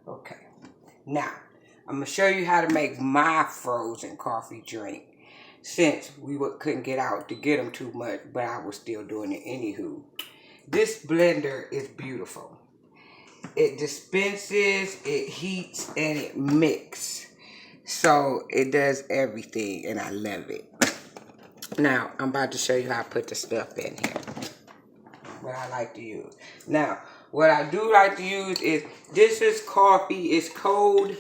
Okay. Now, I'm going to show you how to make my frozen coffee drink. Since we couldn't get out to get them too much, but I was still doing it anywho. This blender is beautiful. It dispenses, it heats, and it mixes. So it does everything, and I love it. Now, I'm about to show you how I put the stuff in here. What I like to use. Now, what I do like to use is, this is coffee. It's cold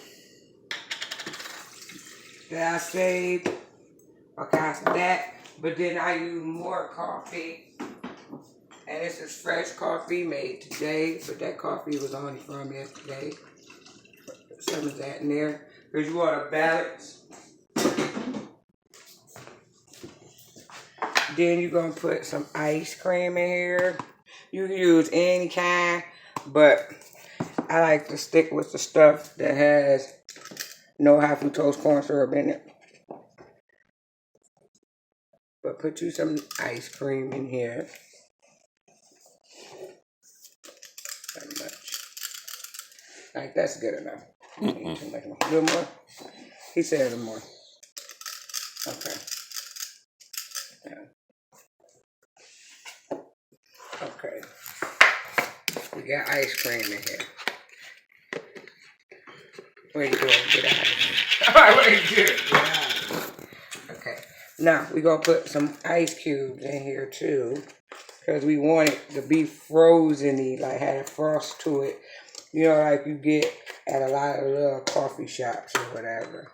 that I saved. Okay, so that. But then I use more coffee. And this is fresh coffee made today. But that coffee was only from yesterday. Some of that in there. Because you want to balance. Then you're going to put some ice cream in here. You can use any kind, but I like to stick with the stuff that has no high fructose corn syrup in it. But put you some ice cream in here. Not much. Like, that's good enough. Need too much more. A little more? He said a little more. Okay. Yeah. Okay. We got ice cream in here. Where you going? Get out of here. Alright, where you going? Get out of here. Okay. Now, we're going to put some ice cubes in here too. Because we want it to be frozen-y, like have a frost to it. You know, like you get at a lot of little coffee shops or whatever.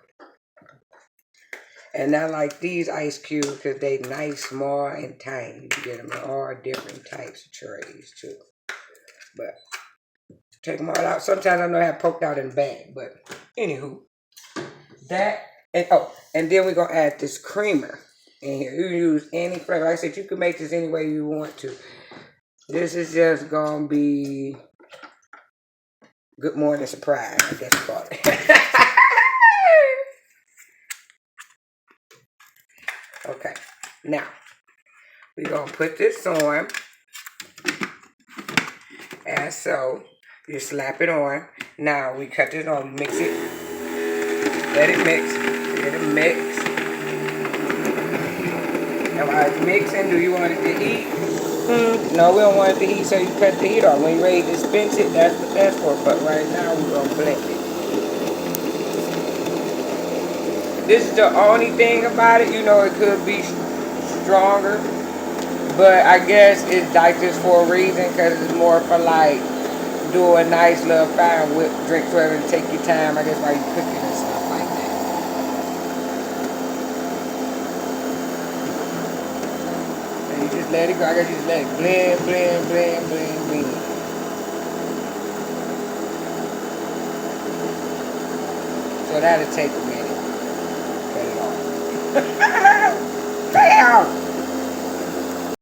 And I like these ice cubes because they nice, small, and tiny. You can get them in all different types of trays too. But take them all out. Sometimes I know I have poked out in the bag, but anywho. That, and oh, and then we're going to add this creamer in here. You can use any flavor. Like I said, you can make this any way you want to. This is just going to be good morning surprise, I guess you call it. Okay, now we're going to put this on. And so, you slap it on. Now we cut this on, mix it. Let it mix. Let it mix. And while it's mixing, do you want it to heat? No, we don't want it to heat, so you cut the heat off. When you're ready to dispense it, that's what that's for. But right now, we're going to blend it. This is the only thing about it. You know, it could be stronger. But I guess it's like this for a reason, because it's more for like do a nice little fine whipped drink, so to take your time, I guess, while you're cooking and stuff like that. And you just let it go. I guess you just let it blend, blend, blend, blend, blend. So that'll take a minute. Cut it off. Damn!